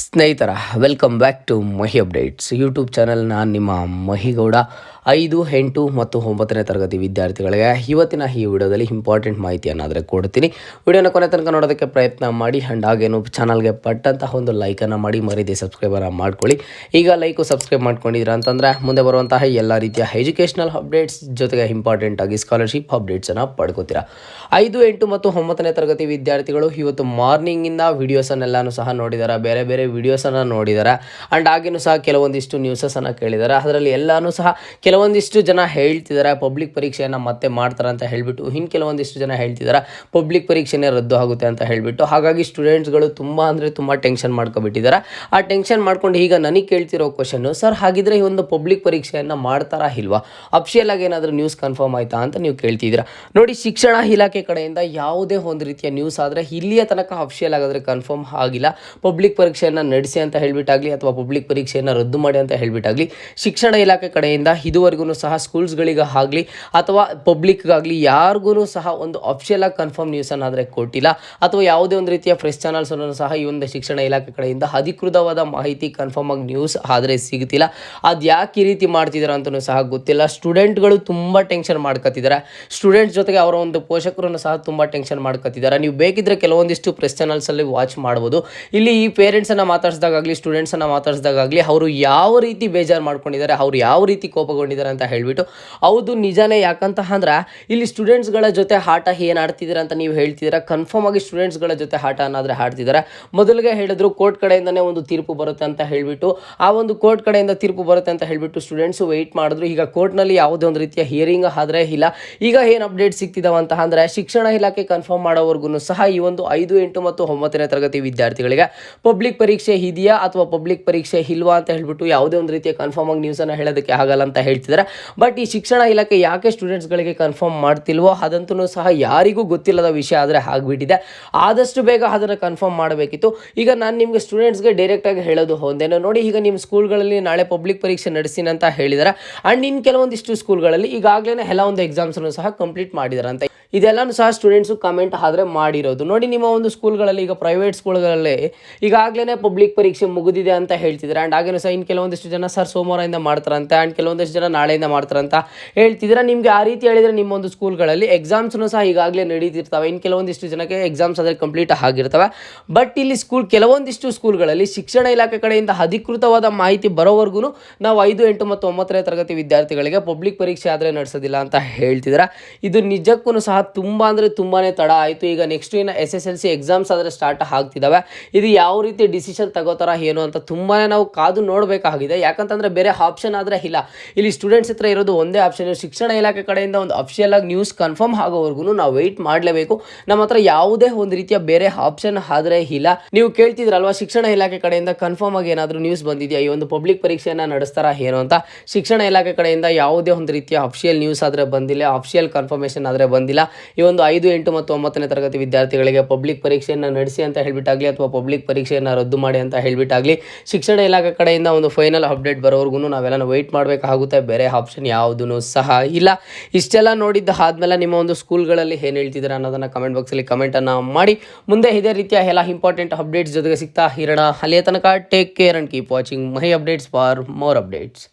ಸ್ನೇಹಿತರ welcome back to Mahi updates YouTube channel. ನಾನು ನಿಮ್ಮ ಮಹಿಗೌಡ. 5, 8 ಮತ್ತು 9ನೇ ತರಗತಿ ವಿದ್ಯಾರ್ಥಿಗಳಿಗೆ ಇವತ್ತಿನ ಈ ವಿಡಿಯೋದಲ್ಲಿ ಇಂಪಾರ್ಟೆಂಟ್ ಮಾಹಿತಿಯನ್ನು ಕೊಡ್ತೀನಿ. ವಿಡಿಯೋನ ಕೊನೆ ತನಕ ನೋಡೋದಕ್ಕೆ ಪ್ರಯತ್ನ ಮಾಡಿ. ಆ್ಯಂಡ್ ಹಾಗೇನು ಚಾನಲ್ಗೆ ಪಟ್ಟಂತಹ ಒಂದು ಲೈಕನ್ನು ಮಾಡಿ, ಮರೀದೆ ಸಬ್ಸ್ಕ್ರೈಬನ್ನು ಮಾಡ್ಕೊಳ್ಳಿ. ಈಗ ಲೈಕು ಸಬ್ಸ್ಕ್ರೈಬ್ ಮಾಡ್ಕೊಂಡಿದ್ದೀರಾ ಅಂತಂದರೆ ಮುಂದೆ ಬರುವಂತಹ ಎಲ್ಲ ರೀತಿಯ ಎಜುಕೇಷನಲ್ ಅಪ್ಡೇಟ್ಸ್ ಜೊತೆಗೆ ಇಂಪಾರ್ಟೆಂಟ್ ಆಗಿ ಸ್ಕಾಲರ್ಶಿಪ್ ಅಪ್ಡೇಟ್ಸನ್ನು ಪಡ್ಕೋತೀರಾ. 5, 8 ಮತ್ತು 9ನೇ ತರಗತಿ ವಿದ್ಯಾರ್ಥಿಗಳು ಇವತ್ತು ಮಾರ್ನಿಂಗಿಂದ ವೀಡಿಯೋಸನ್ನೆಲ್ಲನೂ ಸಹ ನೋಡಿದ್ದಾರೆ, ಬೇರೆ ಬೇರೆ ವೀಡಿಯೋಸನ್ನು ನೋಡಿದ್ದಾರೆ. ಆ್ಯಂಡ್ ಹಾಗೇನು ಸಹ ಕೆಲವೊಂದಿಷ್ಟು ನ್ಯೂಸನ್ನು ಕೇಳಿದ್ದಾರೆ. ಅದರಲ್ಲಿ ಎಲ್ಲನೂ ಸಹ ಕೆಲವೊಂದಿಷ್ಟು ಜನ ಹೇಳ್ತಿದ್ದಾರೆ ಪಬ್ಲಿಕ್ ಪರೀಕ್ಷೆಯನ್ನು ಮತ್ತೆ ಮಾಡ್ತಾರೆ ಅಂತ ಹೇಳಿಬಿಟ್ಟು, ಇನ್ನು ಕೆಲವೊಂದಿಷ್ಟು ಜನ ಹೇಳ್ತಿದ್ದಾರೆ ಪಬ್ಲಿಕ್ ಪರೀಕ್ಷೆನೇ ರದ್ದು ಆಗುತ್ತೆ ಅಂತ ಹೇಳಿಬಿಟ್ಟು. ಹಾಗಾಗಿ ಸ್ಟೂಡೆಂಟ್ಸ್ಗಳು ತುಂಬ ಅಂದರೆ ತುಂಬ ಟೆನ್ಷನ್ ಮಾಡ್ಕೊಬಿಟ್ಟಿದ್ದಾರೆ. ಆ ಟೆನ್ಷನ್ ಮಾಡ್ಕೊಂಡು ಈಗ ನನಗೆ ಕೇಳ್ತಿರೋ ಕ್ವಶನ್ನು, ಸರ್ ಹಾಗಿದ್ರೆ ಈ ಒಂದು ಪಬ್ಲಿಕ್ ಪರೀಕ್ಷೆಯನ್ನು ಮಾಡ್ತಾರಾ ಇಲ್ವಾ, ಅಫಿಷಿಯಲ್ ಆಗಿ ಏನಾದರೂ ನ್ಯೂಸ್ ಕನ್ಫರ್ಮ್ ಆಯಿತಾ ಅಂತ ನೀವು ಕೇಳ್ತಿದ್ದೀರಾ. ನೋಡಿ, ಶಿಕ್ಷಣ ಇಲಾಖೆ ಕಡೆಯಿಂದ ಯಾವುದೇ ಒಂದು ರೀತಿಯ ನ್ಯೂಸ್ ಆದರೆ ಇಲ್ಲಿಯ ತನಕ ಅಫಿಷಿಯಲ್ ಆಗಾದರೆ ಕನ್ಫರ್ಮ್ ಆಗಿಲ್ಲ. ಪಬ್ಲಿಕ್ ಪರೀಕ್ಷೆಯನ್ನು ನಡೆಸಿ ಅಂತ ಹೇಳಿಬಿಟ್ಟಾಗಲಿ ಅಥವಾ ಪಬ್ಲಿಕ್ ಪರೀಕ್ಷೆಯನ್ನು ರದ್ದು ಮಾಡಿ ಅಂತ ಹೇಳಿಬಿಟ್ಟಾಗಲಿ ಶಿಕ್ಷಣ ಇಲಾಖೆ ಕಡೆಯಿಂದ ಇದುವರೆಗೂ ಸಹ ಸ್ಕೂಲ್ಸ್ಗಳಿಗೆ ಆಗಲಿ ಅಥವಾ ಪಬ್ಲಿಕ್ಗಾಗಲಿ ಯಾರಿಗೂ ಸಹ ಒಂದು ಅಫಿಷಿಯಲ್ ಆಗಿ ಕನ್ಫರ್ಮ್ ನ್ಯೂಸನ್ನು ಆದರೆ ಕೊಟ್ಟಿಲ್ಲ. ಅಥವಾ ಯಾವುದೇ ಒಂದು ರೀತಿಯ ಪ್ರೆಸ್ ಚಾನಲ್ಸನ್ನು ಸಹ ಈ ಒಂದು ಶಿಕ್ಷಣ ಇಲಾಖೆ ಕಡೆಯಿಂದ ಅಧಿಕೃತವಾದ ಮಾಹಿತಿ ಕನ್ಫರ್ಮ್ ಆಗಿ ನ್ಯೂಸ್ ಆದರೆ ಸಿಗ್ತಿಲ್ಲ. ಅದು ಯಾಕೆ ಈ ರೀತಿ ಮಾಡ್ತಿದ್ದಾರೆ ಅಂತಲೂ ಸಹ ಗೊತ್ತಿಲ್ಲ. ಸ್ಟೂಡೆಂಟ್ಗಳು ತುಂಬ ಟೆನ್ಷನ್ ಮಾಡ್ಕೊತಿದ್ದಾರೆ. ಸ್ಟೂಡೆಂಟ್ಸ್ ಜೊತೆಗೆ ಅವರ ಒಂದು ಪೋಷಕರನ್ನು ಸಹ ತುಂಬ ಟೆನ್ಷನ್ ಮಾಡ್ಕೊತಿದ್ದಾರೆ. ನೀವು ಬೇಕಿದ್ರೆ ಕೆಲವೊಂದಿಷ್ಟು ಪ್ರೆಸ್ ಚಾನಲ್ಸಲ್ಲಿ ವಾಚ್ ಮಾಡ್ಬೋದು. ಇಲ್ಲಿ ಈ ಪೇರೆಂಟ್ಸನ್ನು ಮಾತಾಡಿಸಿದಾಗಲಿ ಸ್ಟೂಡೆಂಟ್ಸನ್ನು ಮಾತಾಡಿಸಿದಾಗಲಿ ಅವರು ಯಾವ ರೀತಿ ಬೇಜಾರು ಮಾಡ್ಕೊಂಡಿದ್ದಾರೆ, ಅವರು ಯಾವ ರೀತಿ ಕೋಪಗೊಂಡಿದ್ದಾರೆ ಅಂತ ಹೇಳಿಬಿಟ್ಟು. ಹೌದು, ನಿಜಾನೇ. ಯಾಕಂತ ಅಂದ್ರೆ ಇಲ್ಲಿ ಸ್ಟೂಡೆಂಟ್ಸ್ಗಳ ಜೊತೆ ಆಟ ಏನು ಆಡ್ತಿದ್ದಾರೆ ಅಂತ ನೀವು ಹೇಳ್ತಿದ್ದೀರಾ. ಕನ್ಫರ್ಮ್ ಆಗಿ ಸ್ಟೂಡೆಂಟ್ಸ್ಗಳ ಜೊತೆ ಆಟ ಅನ್ನೋದ್ರೆ ಆಡ್ತಿದ್ದಾರೆ. ಮೊದಲಿಗೆ ಹೇಳಿದ್ರು ಕೋರ್ಟ್ ಕಡೆಯಿಂದನೇ ಒಂದು ತೀರ್ಪು ಬರುತ್ತೆ ಅಂತ ಹೇಳಿಬಿಟ್ಟು, ಆ ಒಂದು ಕೋರ್ಟ್ ಕಡೆಯಿಂದ ತೀರ್ಪು ಬರುತ್ತೆ ಅಂತ ಹೇಳಿಬಿಟ್ಟು ಸ್ಟೂಡೆಂಟ್ಸು ವೆಯ್ಟ್ ಮಾಡಿದ್ರು. ಈಗ ಕೋರ್ಟ್ನಲ್ಲಿ ಯಾವುದೇ ಒಂದು ರೀತಿಯ ಹಿಯರಿಂಗ್ ಆದರೆ ಇಲ್ಲ. ಈಗ ಏನು ಅಪ್ಡೇಟ್ ಸಿಗ್ತಿದ್ದಾವೆ ಅಂತ ಅಂದರೆ, ಶಿಕ್ಷಣ ಇಲಾಖೆ ಕನ್ಫರ್ಮ್ ಮಾಡೋವರೆಗೂ ಸಹ ಈ ಒಂದು 5, 8 ಮತ್ತು 9ನೇ ತರಗತಿ ವಿದ್ಯಾರ್ಥಿಗಳಿಗೆ ಪಬ್ಲಿಕ್ ಪರೀಕ್ಷೆ ಇದೆಯಾ ಅಥವಾ ಪಬ್ಲಿಕ್ ಪರೀಕ್ಷೆ ಇಲ್ವಾ ಅಂತ ಹೇಳ್ಬಿಟ್ಟು ಯಾವುದೇ ಒಂದು ರೀತಿಯ ಕನ್ಫರ್ಮ್ ಆಗಿ ನ್ಯೂಸನ್ನು ಹೇಳೋದಕ್ಕೆ ಆಗಲ್ಲ ಅಂತ ಹೇಳ್ತಿದ್ದಾರೆ. ಬಟ್ ಈ ಶಿಕ್ಷಣ ಇಲಾಖೆ ಯಾಕೆ ಸ್ಟೂಡೆಂಟ್ಸ್ಗಳಿಗೆ ಕನ್ಫರ್ಮ್ ಮಾಡ್ತಿಲ್ವೋ ಅದಂತೂ ಸಹ ಯಾರಿಗೂ ಗೊತ್ತಿಲ್ಲದ ವಿಷಯ ಆದರೆ ಆಗಿಬಿಟ್ಟಿದೆ. ಆದಷ್ಟು ಬೇಗ ಅದನ್ನು ಕನ್ಫರ್ಮ್ ಮಾಡಬೇಕಿತ್ತು. ಈಗ ನಾನು ನಿಮಗೆ ಸ್ಟೂಡೆಂಟ್ಸ್ಗೆ ಡೈರೆಕ್ಟಾಗಿ ಹೇಳೋದು ಒಂದೇನೋ, ನೋಡಿ, ಈಗ ನಿಮ್ಮ ಸ್ಕೂಲ್ಗಳಲ್ಲಿ ನಾಳೆ ಪಬ್ಲಿಕ್ ಪರೀಕ್ಷೆ ನಡೆಸ್ತೀನಿ ಅಂತ ಹೇಳಿದ್ದಾರೆ. ಆ್ಯಂಡ್ ಇನ್ನು ಕೆಲವೊಂದಿಷ್ಟು ಸ್ಕೂಲ್ಗಳಲ್ಲಿ ಈಗಾಗಲೇ ಎಲ್ಲ ಒಂದು ಎಕ್ಸಾಮ್ಸನ್ನು ಸಹ ಕಂಪ್ಲೀಟ್ ಮಾಡಿದ್ದಾರೆ ಅಂತ. ಇದೆಲ್ಲನೂ ಸಹ ಸ್ಟೂಡೆಂಟ್ಸು ಕಮೆಂಟ್ ಆದರೆ ಮಾಡಿರೋದು. ನೋಡಿ, ನಿಮ್ಮ ಒಂದು ಸ್ಕೂಲ್ಗಳಲ್ಲಿ ಈಗ ಪ್ರೈವೇಟ್ ಸ್ಕೂಲ್ಗಳಲ್ಲಿ ಈಗಾಗಲೇ ಪಬ್ಲಿಕ್ ಪರೀಕ್ಷೆ ಮುಗಿದಿದೆ ಅಂತ ಹೇಳ್ತಿದ್ದಾರೆ. ಆ್ಯಂಡ್ ಹಾಗೇನು ಸಹ ಇನ್ನು ಕೆಲವೊಂದಿಷ್ಟು ಜನ ಸರ್ ಸೋಮವಾರದಿಂದ ಮಾಡ್ತಾರಂತೆ, ಆ್ಯಂಡ್ ಕೆಲವೊಂದಿಷ್ಟು ಜನ ನಾಳೆಯಿಂದ ಮಾಡ್ತಾರಂತ ಹೇಳ್ತಿದ್ರೆ. ನಿಮಗೆ ಆ ರೀತಿ ಹೇಳಿದರೆ ನಿಮ್ಮ ಒಂದು ಸ್ಕೂಲ್ಗಳಲ್ಲಿ ಎಕ್ಸಾಮ್ಸ್ನು ಸಹ ಈಗಾಗಲೇ ನಡೀತಿರ್ತವೆ. ಇನ್ನು ಕೆಲವೊಂದಿಷ್ಟು ಜನಕ್ಕೆ ಎಕ್ಸಾಮ್ಸ್ ಆದರೆ ಕಂಪ್ಲೀಟ್ ಆಗಿರ್ತವೆ. ಬಟ್ ಇಲ್ಲಿ ಕೆಲವೊಂದಿಷ್ಟು ಸ್ಕೂಲ್ಗಳಲ್ಲಿ ಶಿಕ್ಷಣ ಇಲಾಖೆ ಕಡೆಯಿಂದ ಅಧಿಕೃತವಾದ ಮಾಹಿತಿ ಬರೋವರೆಗೂ ನಾವು 5, 8 ಮತ್ತು 9ನೇ ತರಗತಿ ವಿದ್ಯಾರ್ಥಿಗಳಿಗೆ ಪಬ್ಲಿಕ್ ಪರೀಕ್ಷೆ ಆದರೆ ನಡೆಸೋದಿಲ್ಲ ಅಂತ ಹೇಳ್ತಿದ್ದಾರೆ. ಇದು ನಿಜಕ್ಕೂ ಸಹ ತುಂಬ ಅಂದರೆ ತುಂಬಾ ತಡ ಆಯಿತು. ಈಗ ನೆಕ್ಸ್ಟ್ ಇನ್ನು SSLC ಎಕ್ಸಾಮ್ಸ್ ಆದರೆ ಸ್ಟಾರ್ಟ್ ಆಗ್ತಿದ್ದಾವೆ. ಇದು ಯಾವ ರೀತಿ ಡಿಸಿಷನ್ ತಗೋತಾರ ಏನು ಅಂತ ತುಂಬಾ ನಾವು ಕಾದು ನೋಡಬೇಕಾಗಿದೆ. ಯಾಕಂತಂದರೆ ಬೇರೆ ಆಪ್ಷನ್ ಆದರೆ ಇಲ್ಲ. ಇಲ್ಲಿ ಸ್ಟೂಡೆಂಟ್ಸ್ ಹತ್ರ ಇರೋದು ಒಂದೇ ಆಪ್ಷನ್. ಶಿಕ್ಷಣ ಇಲಾಖೆ ಕಡೆಯಿಂದ ಒಂದು ಅಫಿಷಿಯಲ್ ಆಗಿ ನ್ಯೂಸ್ ಕನ್ಫರ್ಮ್ ಆಗೋವರೆಗೂ ನಾವು ವೆಯ್ಟ್ ಮಾಡಲೇಬೇಕು. ನಮ್ಮ ಹತ್ರ ಯಾವುದೇ ಒಂದು ರೀತಿಯ ಬೇರೆ ಆಪ್ಷನ್ ಆದರೆ ಇಲ್ಲ. ನೀವು ಕೇಳ್ತಿದ್ರಲ್ವಾ, ಶಿಕ್ಷಣ ಇಲಾಖೆ ಕಡೆಯಿಂದ ಕನ್ಫರ್ಮ್ ಆಗಿ ಏನಾದರೂ ನ್ಯೂಸ್ ಬಂದಿದೆಯಾ, ಈ ಒಂದು ಪಬ್ಲಿಕ್ ಪರೀಕ್ಷೆಯನ್ನು ನಡೆಸ್ತಾರಾ ಏನು ಅಂತ. ಶಿಕ್ಷಣ ಇಲಾಖೆ ಕಡೆಯಿಂದ ಯಾವುದೇ ಒಂದು ರೀತಿಯ ಅಫಿಷಿಯಲ್ ನ್ಯೂಸ್ ಆದರೆ ಬಂದಿಲ್ಲ, ಅಫಿಷಿಯಲ್ ಕನ್ಫರ್ಮೇಷನ್ ಆದರೆ ಬಂದಿಲ್ಲ. ಈ ಒಂದು 5, 8 ಮತ್ತು 9ನೇ ತರಗತಿ ವಿದ್ಯಾರ್ಥಿಗಳಿಗೆ ಪಬ್ಲಿಕ್ ಪರೀಕ್ಷೆಯನ್ನು ನಡೆಸಿ ಅಂತ ಹೇಳಿಬಿಟ್ಟಾಗಲಿ ಅಥವಾ ಪಬ್ಲಿಕ್ ಪರೀಕ್ಷೆಯನ್ನು ರದ್ದು ಮಾಡಿ ಅಂತ ಹೇಳಿಬಿಟ್ಟಾಗಲಿ ಶಿಕ್ಷಣ ಇಲಾಖೆ ಕಡೆಯಿಂದ ಒಂದು ಫೈನಲ್ ಅಪ್ಡೇಟ್ ಬರೋವರೆಗೂ ನಾವೆಲ್ಲ ವೆಯ್ಟ್ ಮಾಡಬೇಕಾಗುತ್ತೆ. ಬೇರೆ ಆಪ್ಷನ್ ಯಾವುದೂ ಸಹ ಇಲ್ಲ. ಇಷ್ಟೆಲ್ಲ ನೋಡಿದ್ದು ಆದಮೇಲೆ ನಿಮ್ಮ ಒಂದು ಸ್ಕೂಲ್ಗಳಲ್ಲಿ ಏನು ಹೇಳ್ತಿದ್ದಾರೆ ಅನ್ನೋದನ್ನು ಕಮೆಂಟ್ ಬಾಕ್ಸಲ್ಲಿ ಕಮೆಂಟನ್ನು ಮಾಡಿ. ಮುಂದೆ ಇದೇ ರೀತಿಯ ಎಲ್ಲ ಇಂಪಾರ್ಟೆಂಟ್ ಅಪ್ಡೇಟ್ಸ್ ಜೊತೆಗೆ ಸಿಗ್ತಾ ಇರೋಣ. ಅಲ್ಲಿಯ ತನಕ take care and keep watching my updates for more updates.